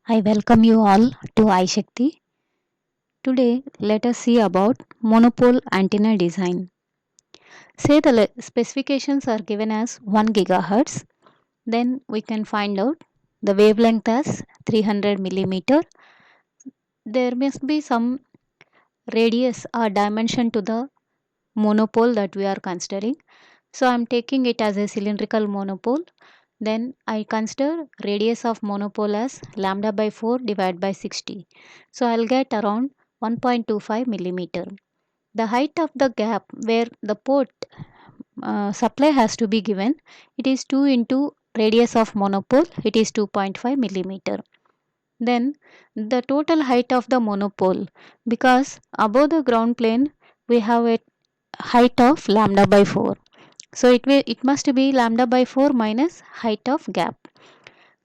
I welcome you all to iShakti. Today, let us see about monopole antenna design. Say the specifications are given as 1 gigahertz, then we can find out the wavelength as 300 millimeter. There must be some radius or dimension to the monopole that we are considering. So, I am taking it as a cylindrical monopole. Then I consider radius of monopole as lambda by 4 divided by 60. So I'll get around 1.25 millimeter. The height of the gap where the port supply has to be given, it is 2 into radius of monopole, it is 2.5 millimeter. Then the total height of the monopole, because above the ground plane we have a height of lambda by 4. So it must be lambda by 4 minus height of gap.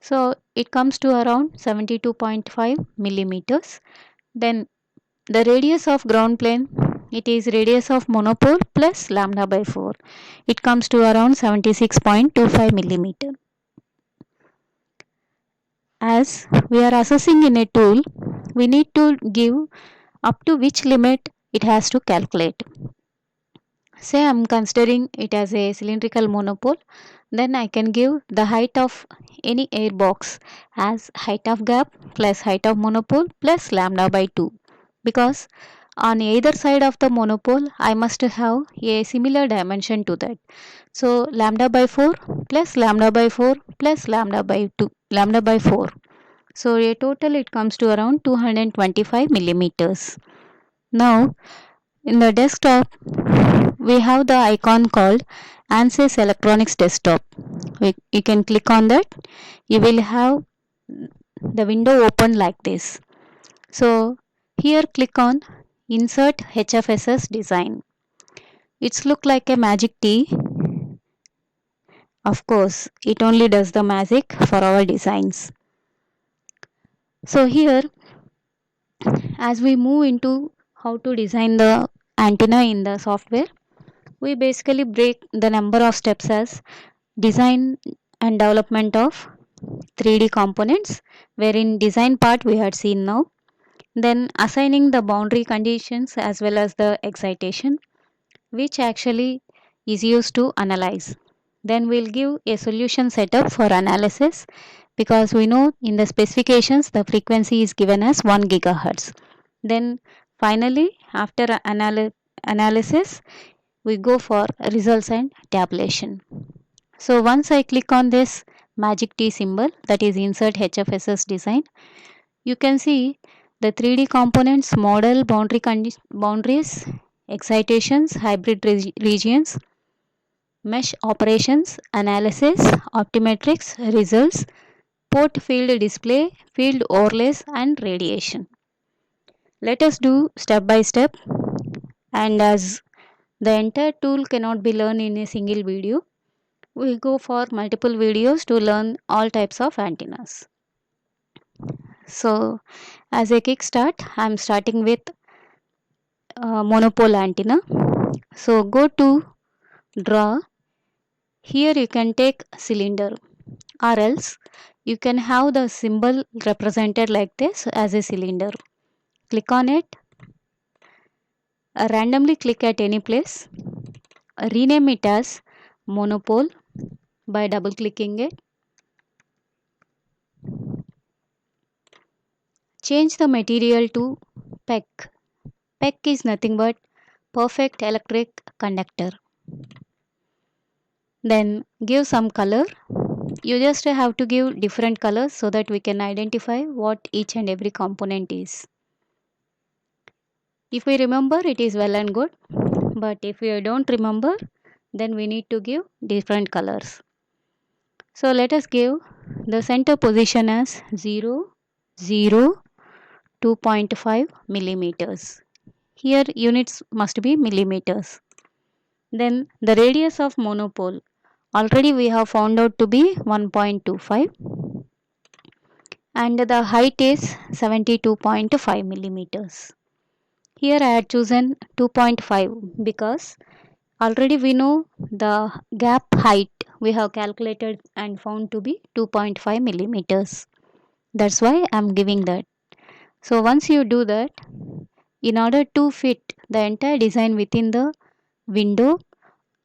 So it comes to around 72.5 millimeters. Then the radius of ground plane, it is radius of monopole plus lambda by 4. It comes to around 76.25 millimeter. As we are assessing in a tool, we need to give up to which limit it has to calculate. Say I am considering it as a cylindrical monopole, then I can give the height of any air box as height of gap plus height of monopole plus lambda by 2, because on either side of the monopole I must have a similar dimension to that. So lambda by 4 plus lambda by 4 plus lambda by 2 lambda by 4. So a total it comes to around 225 millimeters. Now in the desktop we have the icon called ANSYS Electronics Desktop. You can click on that. You will have the window open like this. So here click on Insert HFSS Design. It's look like a magic T. Of course, it only does the magic for our designs. So here, as we move into how to design the antenna in the software, we basically break the number of steps as design and development of 3D components, wherein design part we had seen now, then assigning the boundary conditions as well as the excitation, which actually is used to analyze. Then we'll give a solution setup for analysis, because we know in the specifications the frequency is given as 1 gigahertz. Then finally, after analysis, we go for results and tabulation. So once I click on this magic T symbol, that is insert HFSS design, you can see the 3D components, model, boundaries, excitations, hybrid regions, mesh operations, analysis, optometrics, results, port field display, field overlays and radiation. Let us do step by step, and as the entire tool cannot be learned in a single video, we go for multiple videos to learn all types of antennas. So as a kickstart, I am starting with monopole antenna. So go to draw. Here you can take cylinder, or else you can have the symbol represented like this as a cylinder. Click on it, randomly click at any place, rename it as monopole by double clicking it. Change the material to PEC. PEC is nothing but perfect electric conductor. Then give some color. You just have to give different colors so that we can identify what each and every component is. If we remember, it is well and good, but if we don't remember, then we need to give different colors. So let us give the center position as 0, 0, 2.5 millimeters. Here units must be millimeters. Then the radius of monopole, already we have found out to be 1.25, and the height is 72.5 millimeters. Here I had chosen 2.5 because already we know the gap height we have calculated and found to be 2.5 millimeters. That's why I'm giving that. So once you do that, in order to fit the entire design within the window,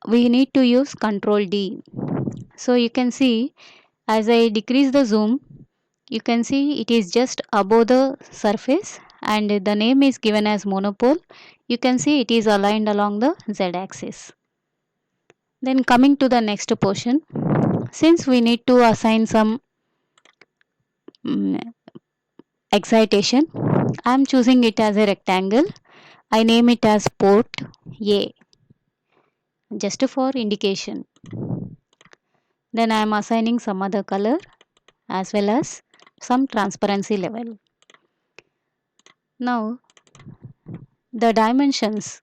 we need to use Control D. So you can see as I decrease the zoom, you can see it is just above the surface and the name is given as monopole. You can see it is aligned along the Z axis. Then coming to the next portion, since we need to assign some mm, excitation, I am choosing it as a rectangle. I name it as port A just for indication. Then I am assigning some other color as well as some transparency level. Now the dimensions,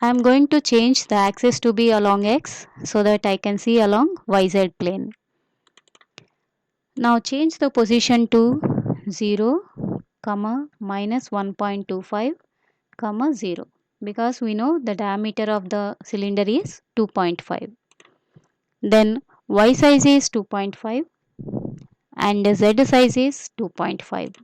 I am going to change the axis to be along x so that I can see along yz plane. Now change the position to 0, comma minus 1.25, comma 0, because we know the diameter of the cylinder is 2.5. Then y size is 2.5 and z size is 2.5.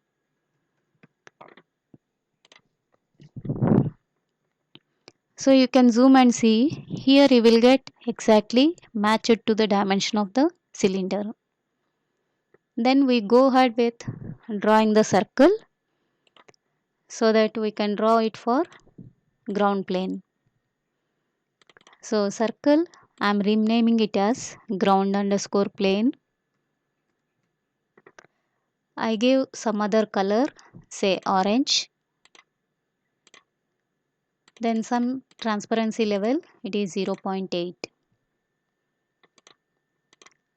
So you can zoom and see here you will get exactly matched to the dimension of the cylinder. Then we go ahead with drawing the circle so that we can draw it for ground plane. So circle, I am renaming it as ground underscore plane. I give some other color, say orange. Then some transparency level, it is 0.8.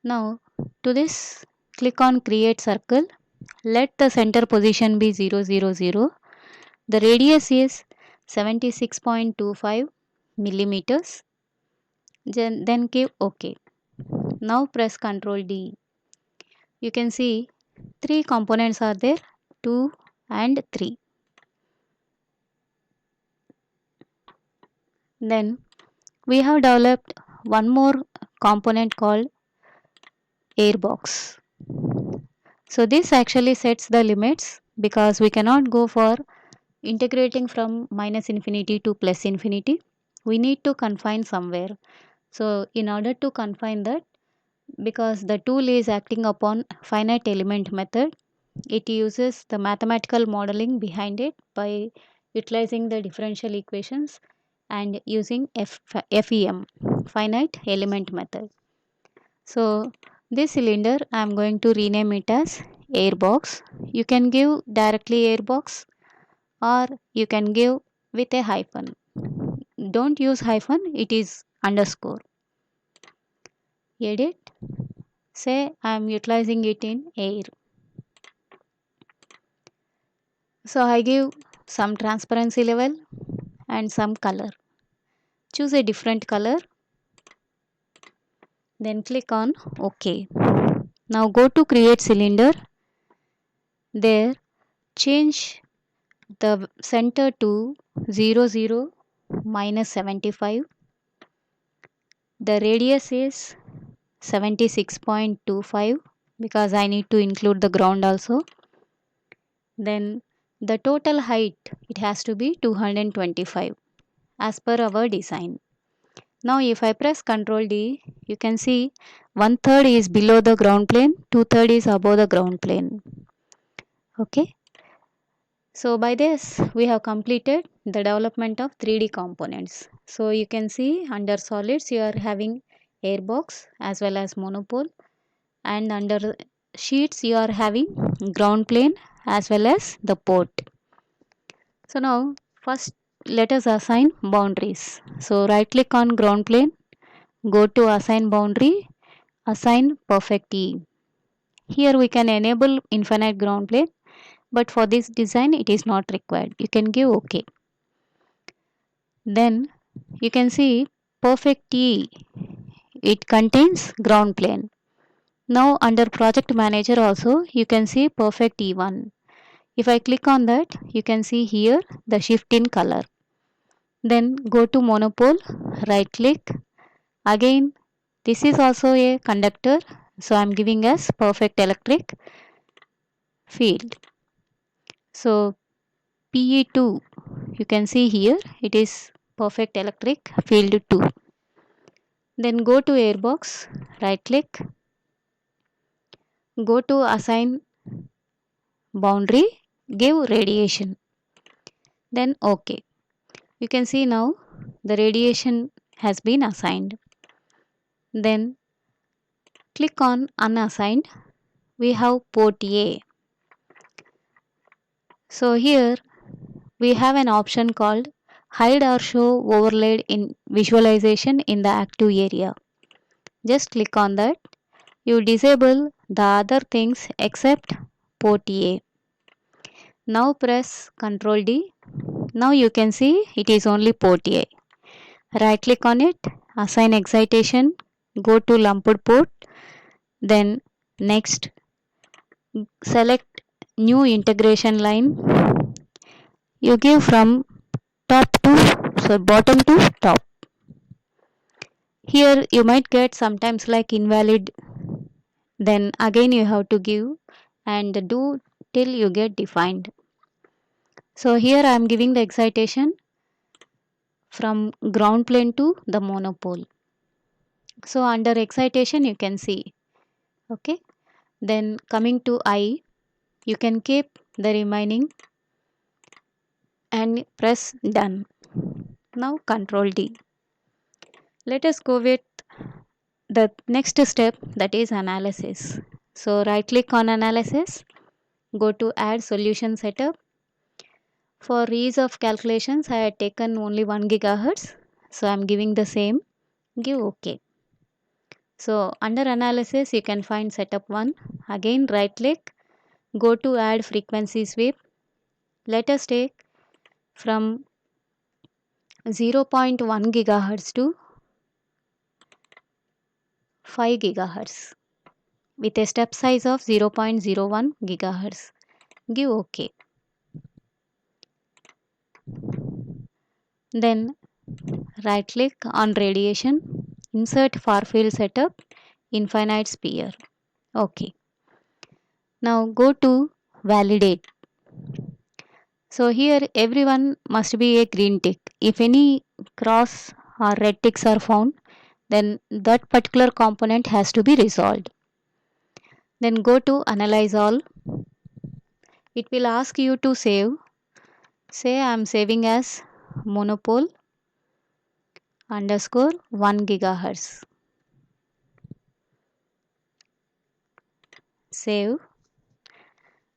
Now to this, click on create circle. Let the center position be 0, 0, 0. The radius is 76.25 millimeters. Then give OK. Now press Ctrl D. You can see three components are there, 2 and 3. Then we have developed one more component called airbox. So this actually sets the limits because we cannot go for integrating from minus infinity to plus infinity. We need to confine somewhere. So in order to confine that, because the tool is acting upon finite element method, it uses the mathematical modeling behind it by utilizing the differential equations and using FEM, finite element method. So this cylinder I am going to rename it as airbox. You can give directly airbox or you can give with a hyphen. Don't use hyphen, it is underscore. Edit, say I am utilizing it in air. So I give some transparency level and some color. Choose a different color, then click on OK. Now go to create cylinder. There change the center to 0, 0, minus 75. The radius is 76.25 because I need to include the ground also. Then the total height, it has to be 225 as per our design. Now if I press Ctrl D, you can see 1/3 is below the ground plane, 2/3 is above the ground plane. Okay. So by this we have completed the development of 3D components. So you can see under solids you are having airbox as well as monopole, and under sheets you are having ground plane as well as the port. So now first let us assign boundaries. So right click on ground plane, go to assign boundary, assign perfect E. Here we can enable infinite ground plane, but for this design it is not required. You can give OK. Then you can see perfect E, it contains ground plane. Now under project manager also you can see perfect E1. If I click on that, you can see here the shift in color. Then go to monopole, right click. Again this is also a conductor, so I am giving as perfect electric. field. So PE2, you can see here it is perfect electric field 2. Then go to airbox, right click, go to assign boundary, give radiation, then OK. You can see now the radiation has been assigned. Then click on unassigned. We have port A. So here we have an option called hide or show overlaid in visualization in the active area. Just click on that. You disable the other things except port A. Now press Ctrl D. Now you can see it is only port A. Right click on it, assign excitation, go to lumped port, then next select new integration line. You give from bottom to top. Here you might get sometimes like invalid, then again you have to give and do till you get defined. So here I am giving the excitation from ground plane to the monopole. So under excitation you can see. Okay. Then coming to I, you can keep the remaining and press done. Now Control D. Let us go with the next step, that is analysis. So right click on analysis, go to add solution setup. For ease of calculations I had taken only 1 gigahertz. So I am giving the same, give OK. So under analysis you can find setup 1. Again right click, go to add frequency sweep. Let us take from 0.1 gigahertz to 5 gigahertz with a step size of 0.01 gigahertz. Give OK. Then right click on radiation, insert far field setup, infinite sphere. OK. Now go to validate. So here everyone must be a green tick. If any cross or red ticks are found, then that particular component has to be resolved. Then go to analyze all. It will ask you to save. Say I am saving as monopole underscore 1 gigahertz. Save.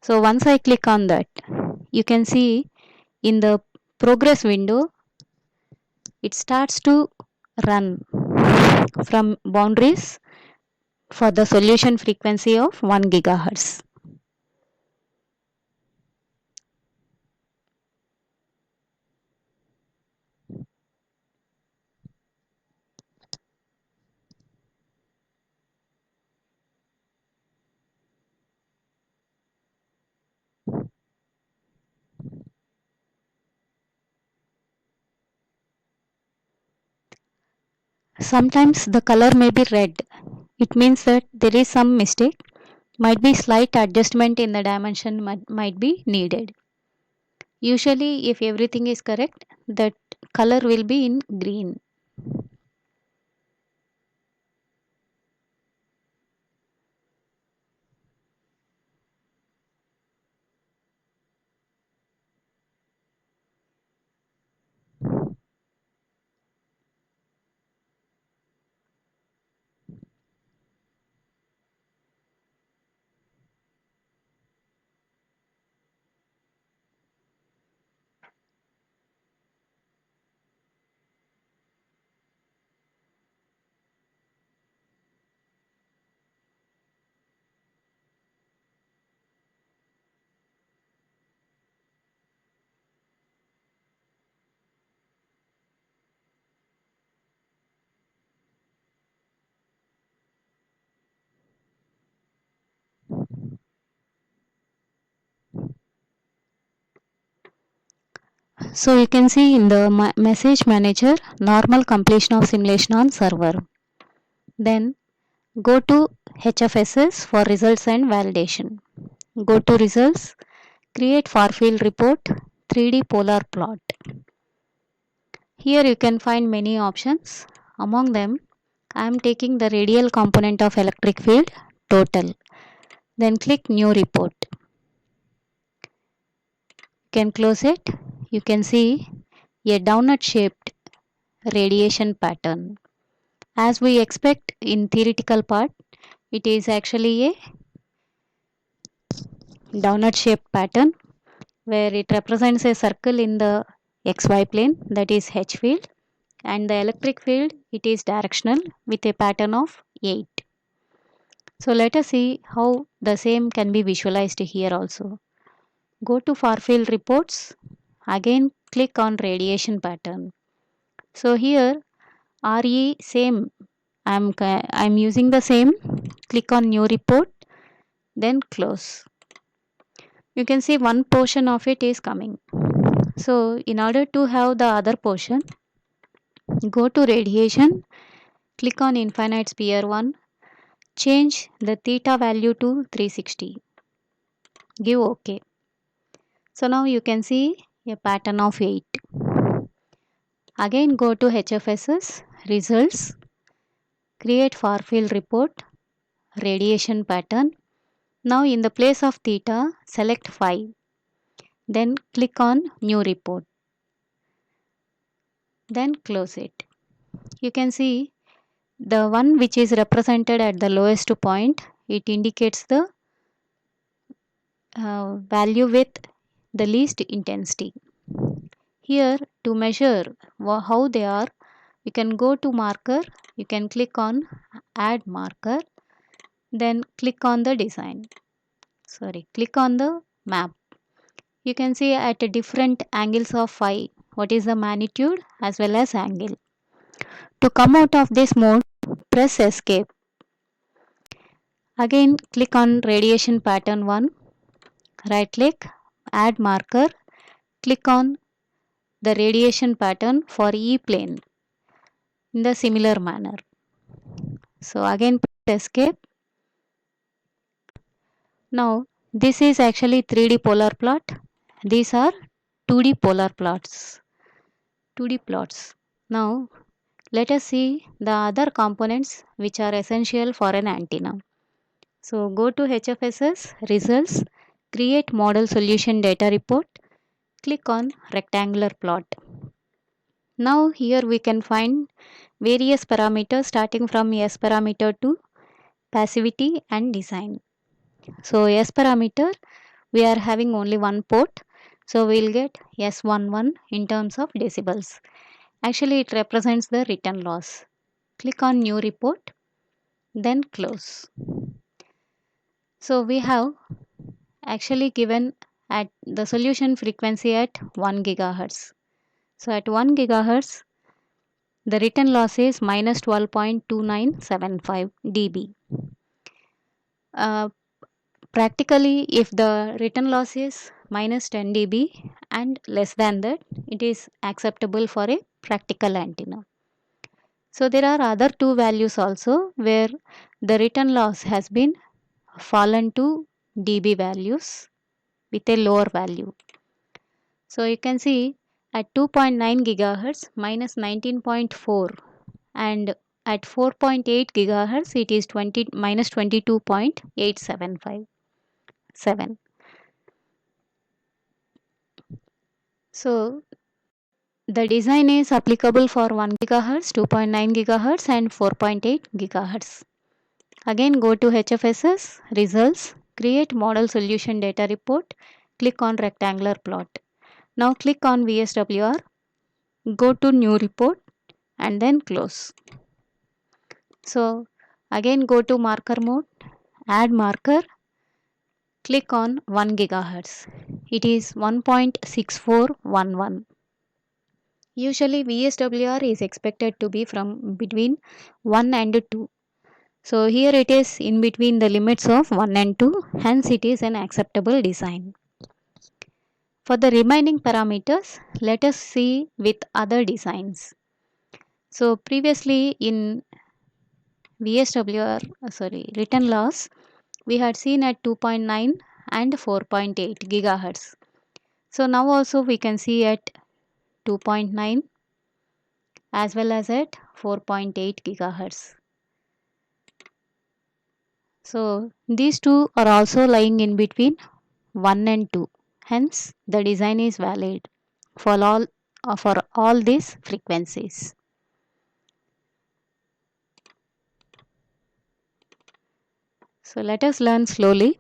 So once I click on that, you can see in the progress window it starts to run from boundaries for the solution frequency of 1 gigahertz. Sometimes the color may be red. It means that there is some mistake. Might be slight adjustment in the dimension might be needed. Usually if everything is correct, that color will be in green. So you can see in the message manager normal completion of simulation on server. Then go to HFSS for results and validation. Go to results, create far field report, 3D polar plot. Here you can find many options. Among them, I am taking the radial component of electric field total. Then click new report. You can close it. You can see a donut shaped radiation pattern. As we expect in theoretical part, it is actually a donut shaped pattern where it represents a circle in the xy plane, that is H field, and the electric field it is directional with a pattern of 8. So let us see how the same can be visualized here also. Go to far field reports, again click on radiation pattern. So here RE same, I'm using the same. Click on new report, then close. You can see one portion of it is coming. So in order to have the other portion, go to radiation, click on infinite sphere 1, change the theta value to 360. Give OK. So now you can see a pattern of 8. Again go to HFSS, results, create far field report, radiation pattern. Now in the place of theta, select 5. Then click on new report. Then close it. You can see the one which is represented at the lowest point, it indicates the value with the least intensity. Here to measure how they are, you can go to marker, you can click on add marker, then click on the design. Click on the map. You can see at different angles of phi what is the magnitude as well as angle. To come out of this mode, press escape. Again click on radiation pattern 1, right click, add marker, click on the radiation pattern for E plane in the similar manner. So again press escape. Now this is actually 3D polar plot. These are 2D polar plots. 2D plots. Now let us see the other components which are essential for an antenna. So go to HFSS, results, create model solution data report, click on rectangular plot. Now here we can find various parameters starting from S parameter to passivity and design. So S parameter, we are having only one port, so we will get S11 in terms of decibels. Actually it represents the return loss. Click on new report, then close. So we have actually given at the solution frequency at 1 gigahertz. So at 1 gigahertz, the return loss is minus 12.2975 dB. Practically, if the return loss is minus 10 dB and less than that, it is acceptable for a practical antenna. So there are other two values also where the return loss has been fallen to dB values with a lower value. So you can see at 2.9 gigahertz minus 19.4, and at 4.8 gigahertz it is minus 22.875. So the design is applicable for 1 gigahertz, 2.9 gigahertz and 4.8 gigahertz. Again go to HFSS, results, create model solution data report, click on rectangular plot. Now click on VSWR, go to new report and then close. So again go to marker mode, add marker, click on 1 gigahertz. It is 1.6411. Usually VSWR is expected to be from between 1 and 2. So here it is in between the limits of 1 and 2, hence it is an acceptable design. For the remaining parameters, let us see with other designs. So previously in VSWR, return loss, we had seen at 2.9 and 4.8 gigahertz. So now also we can see at 2.9 as well as at 4.8 gigahertz. So these two are also lying in between 1 and 2. Hence the design is valid for all these frequencies. So let us learn slowly.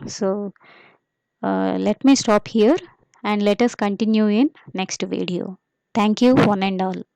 So let me stop here and let us continue in next video. Thank you one and all.